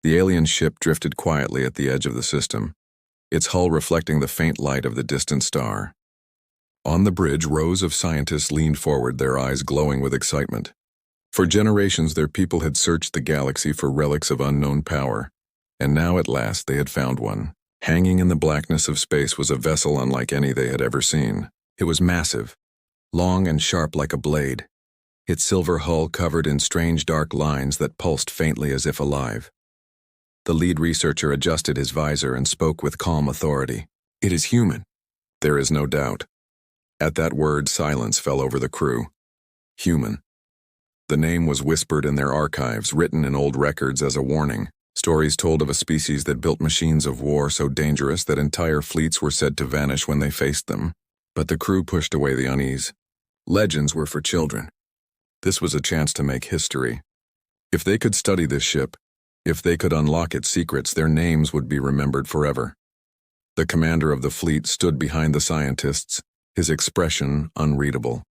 The alien ship drifted quietly at the edge of the system, its hull reflecting the faint light of the distant star. On the bridge, rows of scientists leaned forward, their eyes glowing with excitement. For generations, their people had searched the galaxy for relics of unknown power, and now at last they had found one. Hanging in the blackness of space was a vessel unlike any they had ever seen. It was massive, long and sharp like a blade, its silver hull covered in strange dark lines that pulsed faintly as if alive. The lead researcher adjusted his visor and spoke with calm authority. "It is human." "There is no doubt." At that word, silence fell over the crew. Human. The name was whispered in their archives, written in old records as a warning. Stories told of a species that built machines of war so dangerous that entire fleets were said to vanish when they faced them. But the crew pushed away the unease. Legends were for children. This was a chance to make history. If they could study this ship, if they could unlock its secrets, their names would be remembered forever. The commander of the fleet stood behind the scientists, his expression unreadable.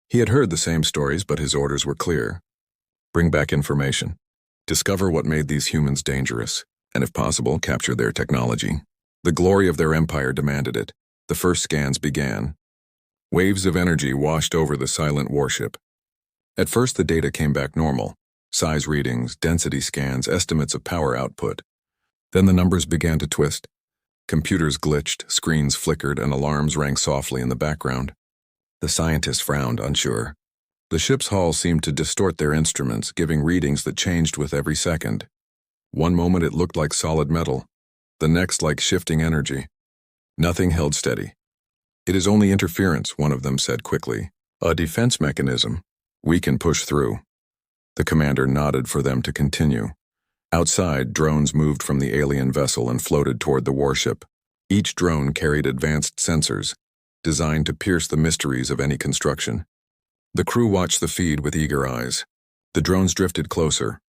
He had heard the same stories, but his orders were clear. Bring back information. Discover what made these humans dangerous, and if possible, capture their technology. The glory of their empire demanded it. The first scans began. Waves of energy washed over the silent warship. At first, the data came back normal. Size readings, density scans, estimates of power output. Then the numbers began to twist. Computers glitched, screens flickered, and alarms rang softly in the background. The scientists frowned, unsure. The ship's hull seemed to distort their instruments, giving readings that changed with every second. One moment it looked like solid metal, the next like shifting energy. Nothing held steady. "It is only interference," one of them said quickly. "A defense mechanism. We can push through." The commander nodded for them to continue. Outside, drones moved from the alien vessel and floated toward the warship. Each drone carried advanced sensors, designed to pierce the mysteries of any construction. The crew watched the feed with eager eyes. The drones drifted closer,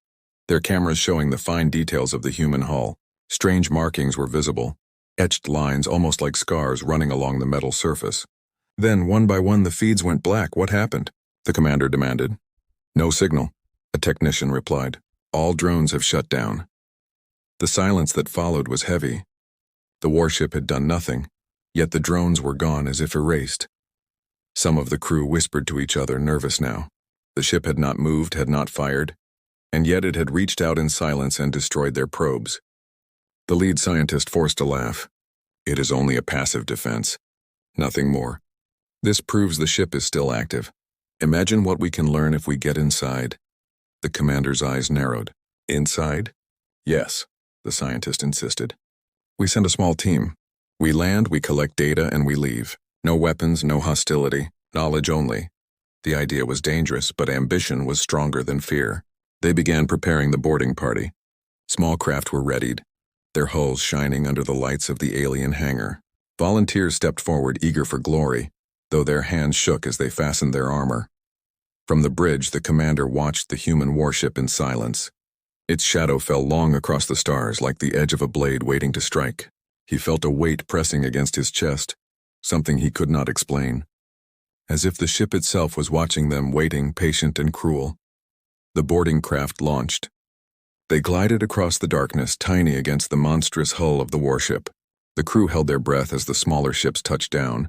their cameras showing the fine details of the human hull. Strange markings were visible, etched lines almost like scars running along the metal surface. Then, one by one, the feeds went black. "What happened?" the commander demanded. "No signal," a technician replied. "All drones have shut down." The silence that followed was heavy. The warship had done nothing, yet the drones were gone as if erased. Some of the crew whispered to each other, nervous now. The ship had not moved, had not fired, and yet it had reached out in silence and destroyed their probes. The lead scientist forced a laugh. "It is only a passive defense. Nothing more. This proves the ship is still active. Imagine what we can learn if we get inside." The commander's eyes narrowed. "Inside?" "Yes," the scientist insisted. "We send a small team. We land, we collect data, and we leave. No weapons, no hostility, knowledge only." The idea was dangerous, but ambition was stronger than fear. They began preparing the boarding party. Small craft were readied, their hulls shining under the lights of the alien hangar. Volunteers stepped forward, eager for glory, though their hands shook as they fastened their armor. From the bridge, the commander watched the human warship in silence. Its shadow fell long across the stars, like the edge of a blade waiting to strike. He felt a weight pressing against his chest, something he could not explain. As if the ship itself was watching them, waiting, patient and cruel. The boarding craft launched. They glided across the darkness, tiny against the monstrous hull of the warship. The crew held their breath as the smaller ships touched down.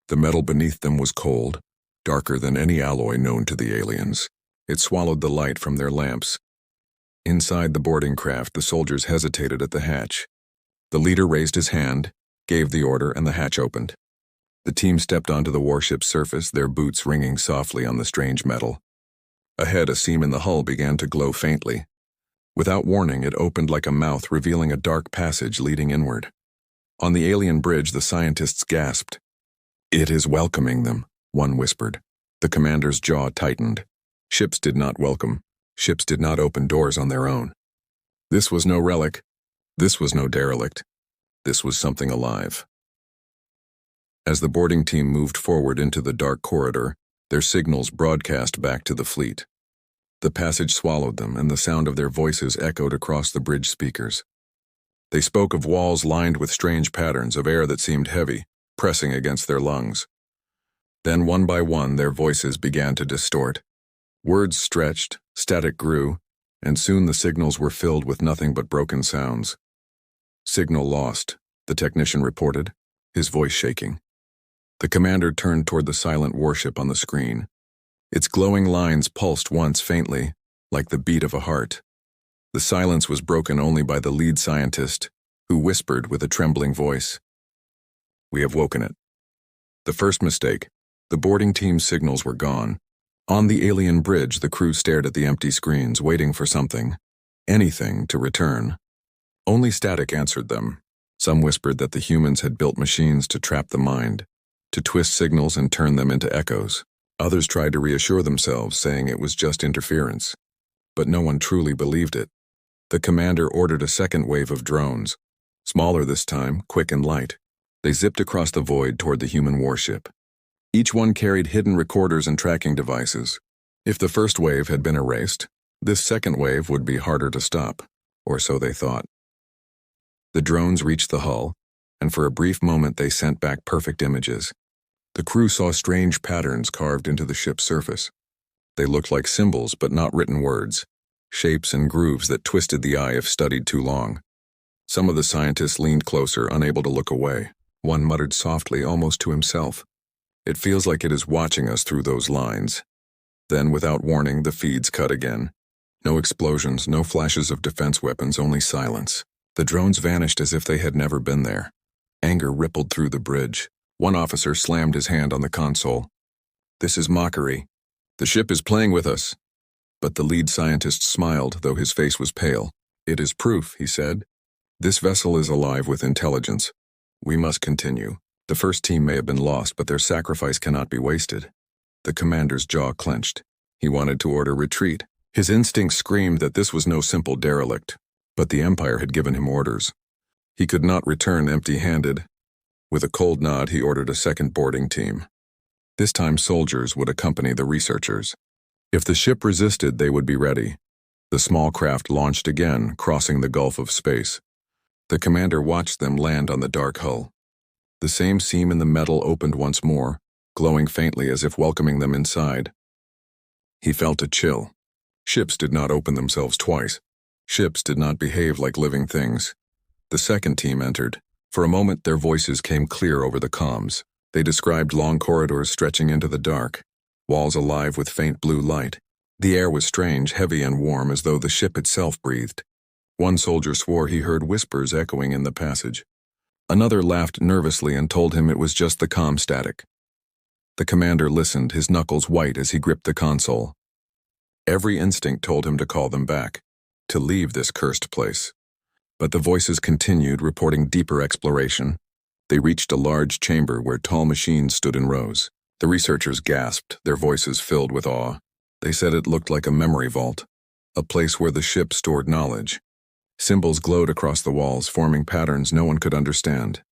The metal beneath them was cold, darker than any alloy known to the aliens. It swallowed the light from their lamps. Inside the boarding craft, the soldiers hesitated at the hatch. The leader raised his hand, gave the order, and the hatch opened. The team stepped onto the warship's surface, their boots ringing softly on the strange metal. Ahead, a seam in the hull began to glow faintly. Without warning, it opened like a mouth, revealing a dark passage leading inward. On the alien bridge, the scientists gasped. "It is welcoming them," one whispered. The commander's jaw tightened. Ships did not welcome. Ships did not open doors on their own. This was no relic. This was no derelict. This was something alive. As the boarding team moved forward into the dark corridor, their signals broadcast back to the fleet. The passage swallowed them, and the sound of their voices echoed across the bridge speakers. They spoke of walls lined with strange patterns, of air that seemed heavy, pressing against their lungs. Then, one by one, their voices began to distort. Words stretched, static grew, and soon the signals were filled with nothing but broken sounds. "Signal lost," the technician reported, his voice shaking. The commander turned toward the silent warship on the screen. Its glowing lines pulsed once faintly, like the beat of a heart. The silence was broken only by the lead scientist, who whispered with a trembling voice, "We have woken it." The first mistake. The boarding team's signals were gone. On the alien bridge, the crew stared at the empty screens, waiting for something, anything, to return. Only static answered them. Some whispered that the humans had built machines to trap the mind, to twist signals and turn them into echoes. Others tried to reassure themselves, saying it was just interference. But no one truly believed it. The commander ordered a second wave of drones, smaller this time, quick and light. They zipped across the void toward the human warship. Each one carried hidden recorders and tracking devices. If the first wave had been erased, this second wave would be harder to stop, or so they thought. The drones reached the hull, and for a brief moment they sent back perfect images. The crew saw strange patterns carved into the ship's surface. They looked like symbols, but not written words, shapes and grooves that twisted the eye if studied too long. Some of the scientists leaned closer, unable to look away. One muttered softly, almost to himself, "It feels like it is watching us through those lines." Then, without warning, the feeds cut again. No explosions, no flashes of defense weapons, only silence. The drones vanished as if they had never been there. Anger rippled through the bridge. One officer slammed his hand on the console. "This is mockery. The ship is playing with us." But the lead scientist smiled, though his face was pale. "It is proof," he said. "This vessel is alive with intelligence. We must continue. The first team may have been lost, but their sacrifice cannot be wasted." The commander's jaw clenched. He wanted to order retreat. His instincts screamed that this was no simple derelict, but the Empire had given him orders. He could not return empty-handed. With a cold nod, he ordered a second boarding team. This time soldiers would accompany the researchers. If the ship resisted, they would be ready. The small craft launched again, crossing the gulf of space. The commander watched them land on the dark hull. The same seam in the metal opened once more, glowing faintly as if welcoming them inside. He felt a chill. Ships did not open themselves twice. Ships did not behave like living things. The second team entered. For a moment, their voices came clear over the comms. They described long corridors stretching into the dark, walls alive with faint blue light. The air was strange, heavy and warm, as though the ship itself breathed. One soldier swore he heard whispers echoing in the passage. Another laughed nervously and told him it was just the comm static. The commander listened, his knuckles white as he gripped the console. Every instinct told him to call them back, to leave this cursed place. But the voices continued, reporting deeper exploration. They reached a large chamber where tall machines stood in rows. The researchers gasped, their voices filled with awe. They said it looked like a memory vault, a place where the ship stored knowledge. Symbols glowed across the walls, forming patterns no one could understand.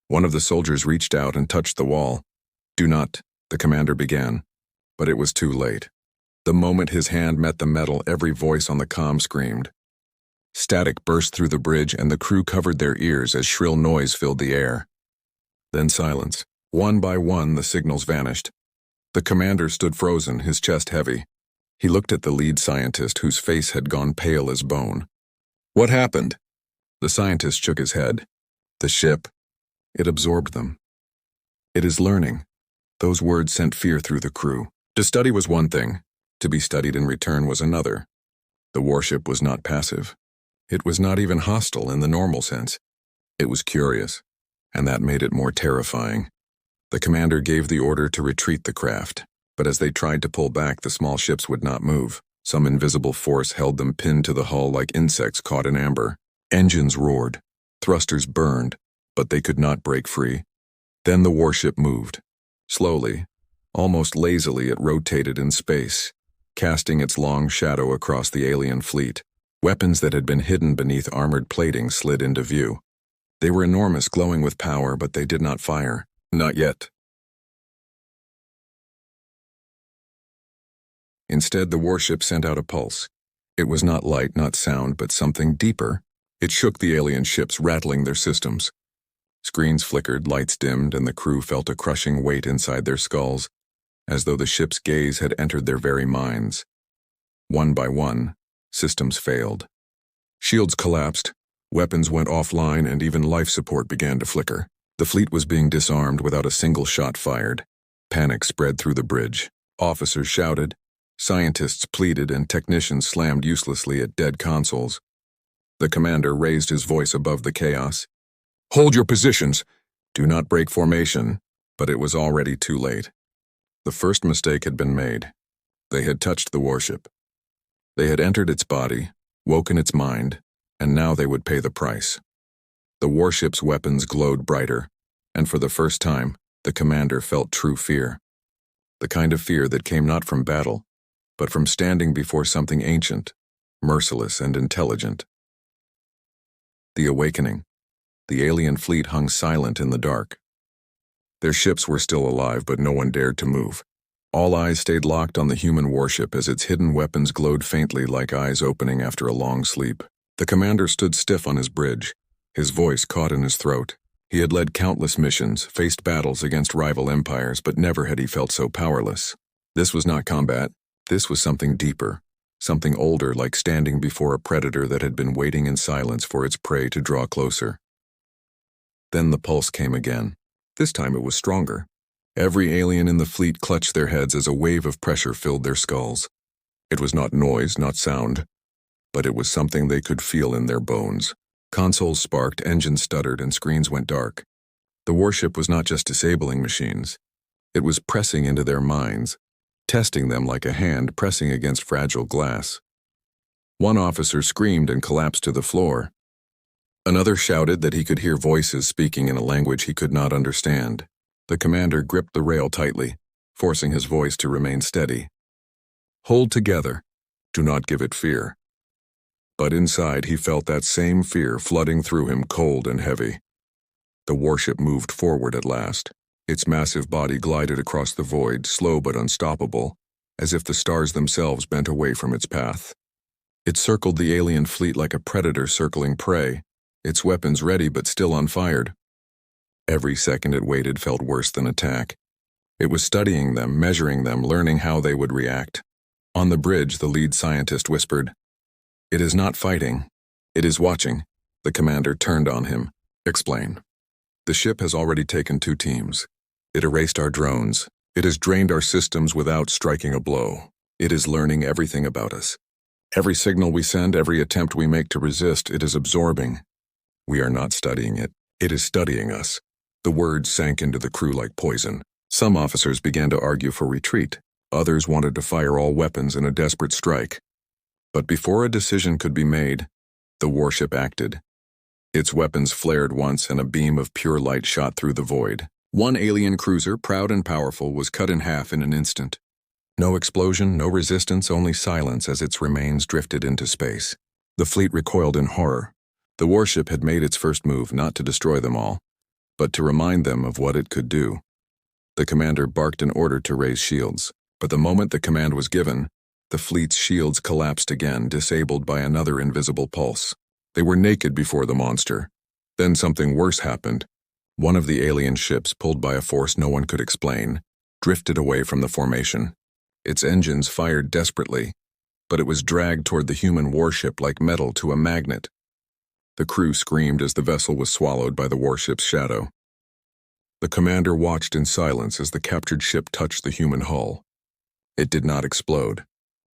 One of the soldiers reached out and touched the wall. "Do not," the commander began. But it was too late. The moment his hand met the metal, every voice on the comm screamed. Static burst through the bridge, and the crew covered their ears as shrill noise filled the air. Then silence. One by one, the signals vanished. The commander stood frozen, his chest heavy. He looked at the lead scientist, whose face had gone pale as bone. "What happened?" The scientist shook his head. "The ship. It absorbed them. It is learning." Those words sent fear through the crew. To study was one thing. To be studied in return was another. The warship was not passive. It was not even hostile in the normal sense. It was curious, and that made it more terrifying. The commander gave the order to retreat the craft, but as they tried to pull back, the small ships would not move. Some invisible force held them pinned to the hull like insects caught in amber. Engines roared, thrusters burned, but they could not break free. Then the warship moved. Slowly, almost lazily, it rotated in space, casting its long shadow across the alien fleet. Weapons that had been hidden beneath armored plating slid into view. They were enormous, glowing with power, but they did not fire. Not yet. Instead, the warship sent out a pulse. It was not light, not sound, but something deeper. It shook the alien ships, rattling their systems. Screens flickered, lights dimmed, and the crew felt a crushing weight inside their skulls, as though the ship's gaze had entered their very minds. One by one, Systems failed. Shields collapsed, weapons went offline, and even life support began to flicker. The fleet was being disarmed without a single shot fired. Panic spread through the bridge. Officers shouted, scientists pleaded, and technicians slammed uselessly at dead consoles. The commander raised his voice above the chaos. "Hold your positions! Do not break formation." But it was already too late. The first mistake had been made. They had touched the warship. They had entered its body, woken its mind, and now they would pay the price. The warship's weapons glowed brighter, and for the first time, the commander felt true fear. The kind of fear that came not from battle, but from standing before something ancient, merciless, and intelligent. The awakening. The alien fleet hung silent in the dark. Their ships were still alive, but no one dared to move. All eyes stayed locked on the human warship as its hidden weapons glowed faintly like eyes opening after a long sleep. The commander stood stiff on his bridge, his voice caught in his throat. He had led countless missions, faced battles against rival empires, but never had he felt so powerless. This was not combat. This was something deeper, something older, like standing before a predator that had been waiting in silence for its prey to draw closer. Then the pulse came again. This time it was stronger. Every alien in the fleet clutched their heads as a wave of pressure filled their skulls. It was not noise, not sound, but it was something they could feel in their bones. Consoles sparked, engines stuttered, and screens went dark. The warship was not just disabling machines. It was pressing into their minds, testing them like a hand pressing against fragile glass. One officer screamed and collapsed to the floor. Another shouted that he could hear voices speaking in a language he could not understand. The commander gripped the rail tightly, forcing his voice to remain steady. "Hold together. Do not give it fear." But inside he felt that same fear flooding through him, cold and heavy. The warship moved forward at last. Its massive body glided across the void, slow but unstoppable, as if the stars themselves bent away from its path. It circled the alien fleet like a predator circling prey, its weapons ready but still unfired. Every second it waited felt worse than attack. It was studying them, measuring them, learning how they would react. On the bridge, the lead scientist whispered, "It is not fighting. It is watching." The commander turned on him. "Explain." "The ship has already taken 2 teams. It erased our drones. It has drained our systems without striking a blow. It is learning everything about us. Every signal we send, every attempt we make to resist, it is absorbing. We are not studying it. It is studying us." The words sank into the crew like poison. Some officers began to argue for retreat. Others wanted to fire all weapons in a desperate strike. But before a decision could be made, the warship acted. Its weapons flared once and a beam of pure light shot through the void. One alien cruiser, proud and powerful, was cut in half in an instant. No explosion, no resistance, only silence as its remains drifted into space. The fleet recoiled in horror. The warship had made its first move not to destroy them all, but to remind them of what it could do. The commander barked an order to raise shields, but the moment the command was given, the fleet's shields collapsed again, disabled by another invisible pulse. They were naked before the monster. Then something worse happened. One of the alien ships, pulled by a force no one could explain, drifted away from the formation. Its engines fired desperately, but it was dragged toward the human warship like metal to a magnet. The crew screamed as the vessel was swallowed by the warship's shadow. The commander watched in silence as the captured ship touched the human hull. It did not explode.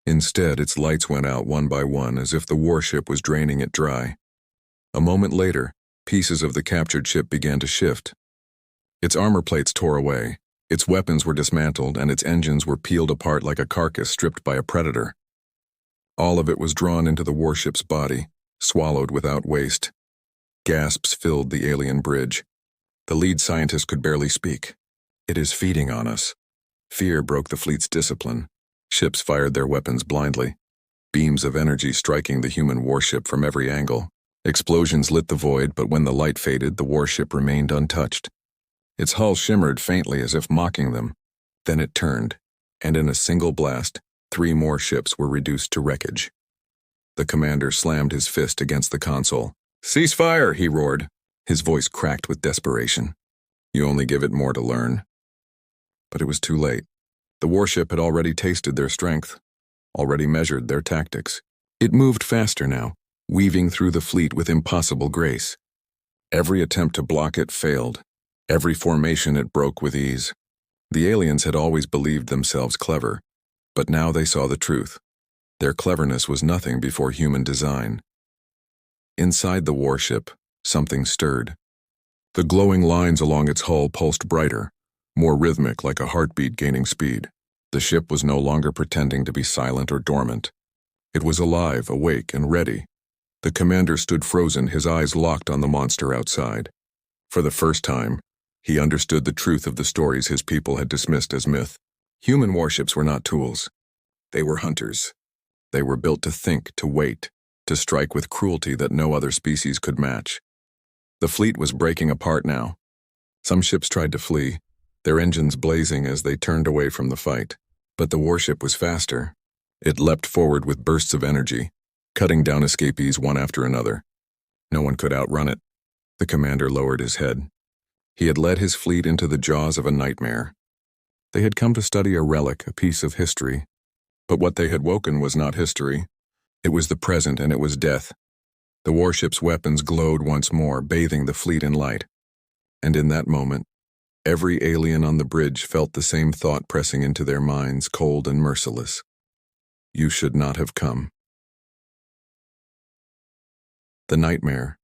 Instead, its lights went out one by one as if the warship was draining it dry. A moment later, pieces of the captured ship began to shift. Its armor plates tore away, its weapons were dismantled, and its engines were peeled apart like a carcass stripped by a predator. All of it was drawn into the warship's body, swallowed without waste. Gasps filled the alien bridge. The lead scientist could barely speak. "It is feeding on us." Fear broke the fleet's discipline. Ships fired their weapons blindly, beams of energy striking the human warship from every angle. Explosions lit the void, but when the light faded, the warship remained untouched. Its hull shimmered faintly as if mocking them. Then it turned, and in a single blast, 3 more ships were reduced to wreckage. The commander slammed his fist against the console. "Cease fire!" he roared. His voice cracked with desperation. "You only give it more to learn." But it was too late. The warship had already tasted their strength, already measured their tactics. It moved faster now, weaving through the fleet with impossible grace. Every attempt to block it failed. Every formation it broke with ease. The aliens had always believed themselves clever, but now they saw the truth. Their cleverness was nothing before human design. Inside the warship, something stirred. The glowing lines along its hull pulsed brighter, more rhythmic, like a heartbeat gaining speed. The ship was no longer pretending to be silent or dormant. It was alive, awake, and ready. The commander stood frozen, his eyes locked on the monster outside. For the first time, he understood the truth of the stories his people had dismissed as myth. Human warships were not tools. They were hunters. They were built to think, to wait, to strike with cruelty that no other species could match. The fleet was breaking apart now. Some ships tried to flee, their engines blazing as they turned away from the fight. But the warship was faster. It leapt forward with bursts of energy, cutting down escapees one after another. No one could outrun it. The commander lowered his head. He had led his fleet into the jaws of a nightmare. They had come to study a relic, a piece of history. But what they had woken was not history. It was the present, and it was death. The warship's weapons glowed once more, bathing the fleet in light. And in that moment, every alien on the bridge felt the same thought pressing into their minds, cold and merciless. You should not have come. The nightmare.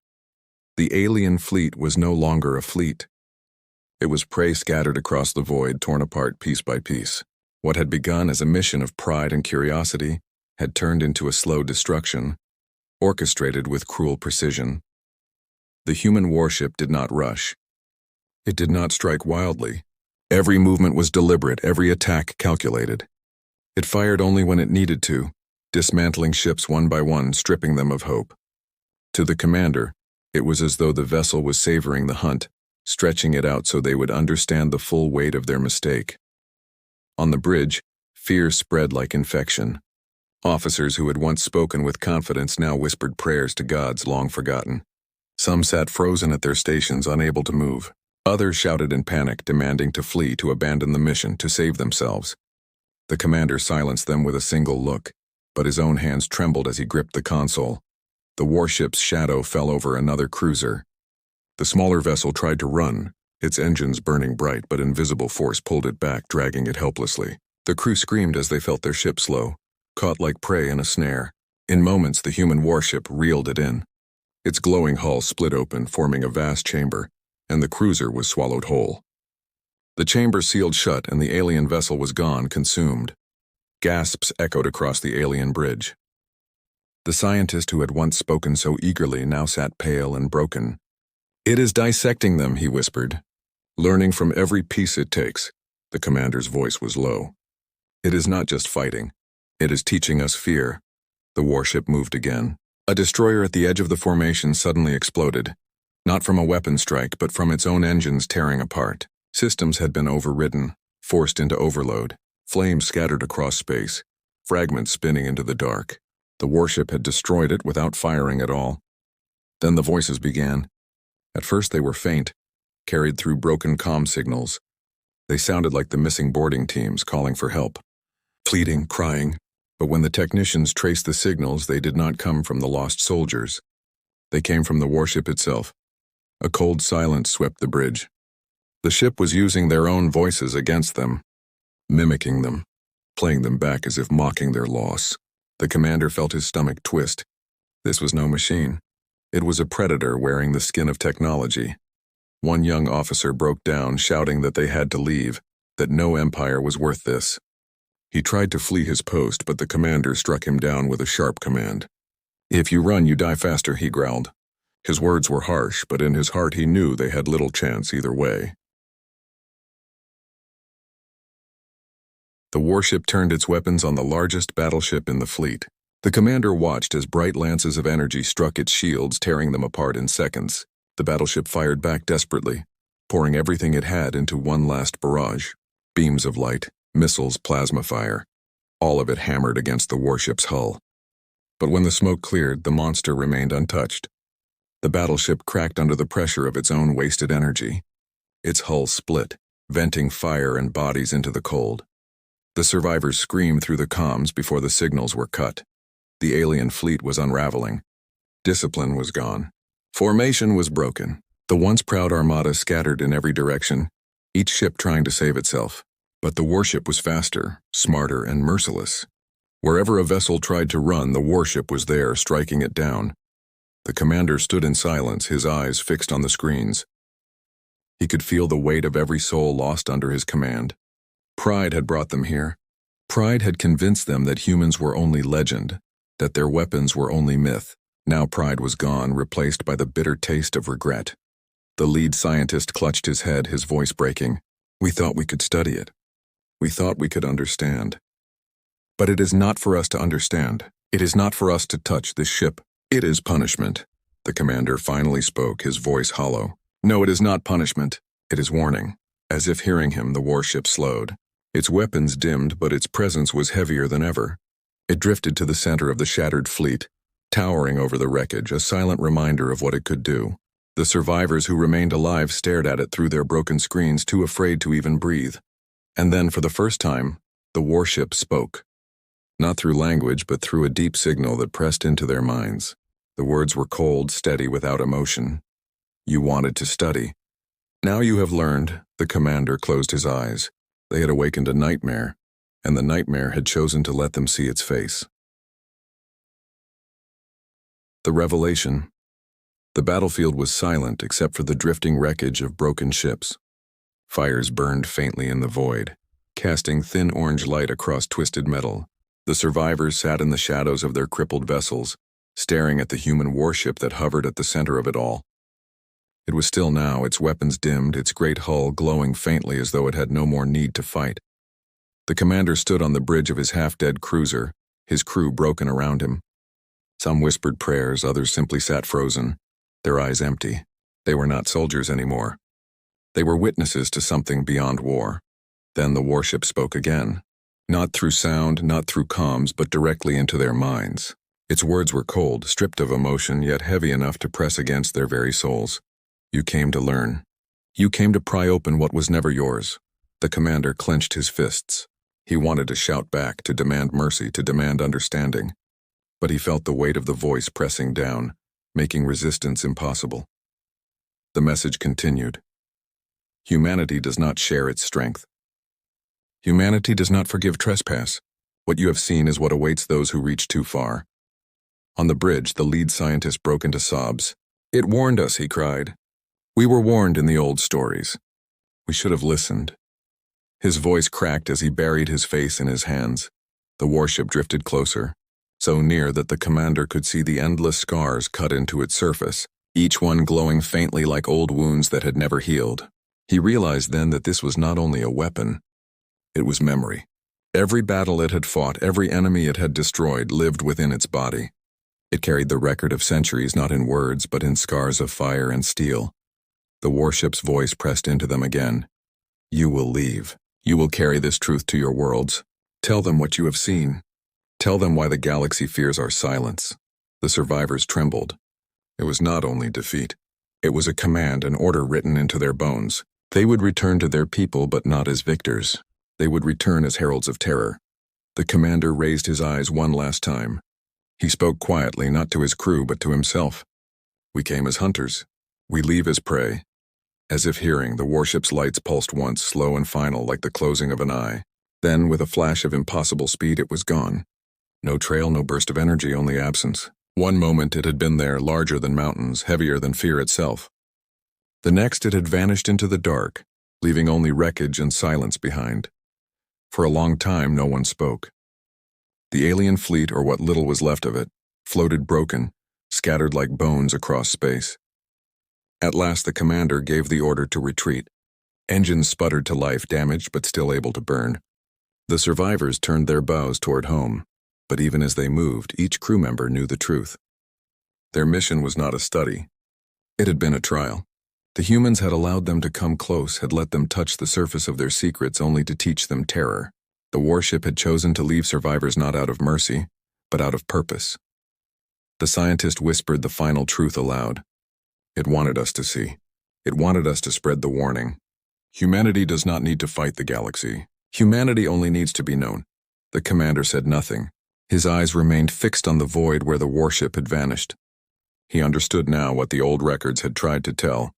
The alien fleet was no longer a fleet. It was prey scattered across the void, torn apart piece by piece. What had begun as a mission of pride and curiosity had turned into a slow destruction, orchestrated with cruel precision. The human warship did not rush. It did not strike wildly. Every movement was deliberate, every attack calculated. It fired only when it needed to, dismantling ships one by one, stripping them of hope. To the commander, it was as though the vessel was savoring the hunt, stretching it out so they would understand the full weight of their mistake. On the bridge, fear spread like infection. Officers who had once spoken with confidence now whispered prayers to gods long forgotten. Some sat frozen at their stations, unable to move. Others shouted in panic, demanding to flee, to abandon the mission, to save themselves. The commander silenced them with a single look, but his own hands trembled as he gripped the console. The warship's shadow fell over another cruiser. The smaller vessel tried to run, its engines burning bright, but invisible force pulled it back, dragging it helplessly. The crew screamed as they felt their ship slow, caught like prey in a snare. In moments, the human warship reeled it in. Its glowing hull split open, forming a vast chamber, and the cruiser was swallowed whole. The chamber sealed shut, and the alien vessel was gone, consumed. Gasps echoed across the alien bridge. The scientist who had once spoken so eagerly now sat pale and broken. "It is dissecting them," he whispered. "Learning from every piece it takes." The commander's voice was low. "It is not just fighting. It is teaching us fear." The warship moved again. A destroyer at the edge of the formation suddenly exploded. Not from a weapon strike, but from its own engines tearing apart. Systems had been overridden, forced into overload. Flames scattered across space, fragments spinning into the dark. The warship had destroyed it without firing at all. Then the voices began. At first they were faint, carried through broken comm signals. They sounded like the missing boarding teams calling for help. Pleading, crying, but when the technicians traced the signals, they did not come from the lost soldiers. They came from the warship itself. A cold silence swept the bridge. The ship was using their own voices against them, mimicking them, playing them back as if mocking their loss. The commander felt his stomach twist. This was no machine. It was a predator wearing the skin of technology. One young officer broke down, shouting that they had to leave, that no empire was worth this. He tried to flee his post, but the commander struck him down with a sharp command. "If you run, you die faster," he growled. His words were harsh, but in his heart he knew they had little chance either way. The warship turned its weapons on the largest battleship in the fleet. The commander watched as bright lances of energy struck its shields, tearing them apart in seconds. The battleship fired back desperately, pouring everything it had into one last barrage. Beams of light, missiles, plasma fire, all of it hammered against the warship's hull. But when the smoke cleared, the monster remained untouched. The battleship cracked under the pressure of its own wasted energy. Its hull split, venting fire and bodies into the cold. The survivors screamed through the comms before the signals were cut. The alien fleet was unraveling. Discipline was gone. Formation was broken. The once proud armada scattered in every direction, each ship trying to save itself. But the warship was faster, smarter, and merciless. Wherever a vessel tried to run, the warship was there, striking it down. The commander stood in silence, his eyes fixed on the screens. He could feel the weight of every soul lost under his command. Pride had brought them here. Pride had convinced them that humans were only legend, that their weapons were only myth. Now pride was gone, replaced by the bitter taste of regret. The lead scientist clutched his head, his voice breaking. We thought we could study it. We thought we could understand. But it is not for us to understand. It is not for us to touch this ship. It is punishment. The commander finally spoke, his voice hollow. No, it is not punishment. It is warning. As if hearing him, the warship slowed. Its weapons dimmed, but its presence was heavier than ever. It drifted to the center of the shattered fleet, towering over the wreckage, a silent reminder of what it could do. The survivors who remained alive stared at it through their broken screens, too afraid to even breathe. And then, for the first time, the warship spoke. Not through language, but through a deep signal that pressed into their minds. The words were cold, steady, without emotion. You wanted to study. Now you have learned. The commander closed his eyes. They had awakened a nightmare, and the nightmare had chosen to let them see its face. The revelation. The battlefield was silent except for the drifting wreckage of broken ships. Fires burned faintly in the void, casting thin orange light across twisted metal. The survivors sat in the shadows of their crippled vessels, staring at the human warship that hovered at the center of it all. It was still now, its weapons dimmed, its great hull glowing faintly as though it had no more need to fight. The commander stood on the bridge of his half-dead cruiser, his crew broken around him. Some whispered prayers, others simply sat frozen, their eyes empty. They were not soldiers anymore. They were witnesses to something beyond war. Then the warship spoke again. Not through sound, not through comms, but directly into their minds. Its words were cold, stripped of emotion, yet heavy enough to press against their very souls. You came to learn. You came to pry open what was never yours. The commander clenched his fists. He wanted to shout back, to demand mercy, to demand understanding. But he felt the weight of the voice pressing down, making resistance impossible. The message continued. Humanity does not share its strength. Humanity does not forgive trespass. What you have seen is what awaits those who reach too far. On the bridge, the lead scientist broke into sobs. It warned us, he cried. We were warned in the old stories. We should have listened. His voice cracked as he buried his face in his hands. The warship drifted closer, so near that the commander could see the endless scars cut into its surface, each one glowing faintly like old wounds that had never healed. He realized then that this was not only a weapon, it was memory. Every battle it had fought, every enemy it had destroyed lived within its body. It carried the record of centuries not in words but in scars of fire and steel. The warship's voice pressed into them again. You will leave. You will carry this truth to your worlds. Tell them what you have seen. Tell them why the galaxy fears our silence. The survivors trembled. It was not only defeat. It was a command, an order written into their bones. They would return to their people, but not as victors. They would return as heralds of terror. The commander raised his eyes one last time. He spoke quietly, not to his crew, but to himself. We came as hunters. We leave as prey. As if hearing, the warship's lights pulsed once, slow and final, like the closing of an eye. Then, with a flash of impossible speed, it was gone. No trail, no burst of energy, only absence. One moment it had been there, larger than mountains, heavier than fear itself. The next it had vanished into the dark, leaving only wreckage and silence behind. For a long time no one spoke. The alien fleet, or what little was left of it, floated broken, scattered like bones across space. At last the commander gave the order to retreat. Engines sputtered to life, damaged but still able to burn. The survivors turned their bows toward home, but even as they moved, each crew member knew the truth. Their mission was not a study. It had been a trial. The humans had allowed them to come close, had let them touch the surface of their secrets only to teach them terror. The warship had chosen to leave survivors not out of mercy, but out of purpose. The scientist whispered the final truth aloud. It wanted us to see. It wanted us to spread the warning. Humanity does not need to fight the galaxy. Humanity only needs to be known. The commander said nothing, His eyes remained fixed on the void where the warship had vanished. He understood now what the old records had tried to tell,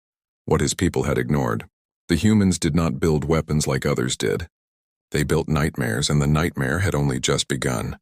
what his people had ignored. The humans did not build weapons like others did. They built nightmares, and the nightmare had only just begun.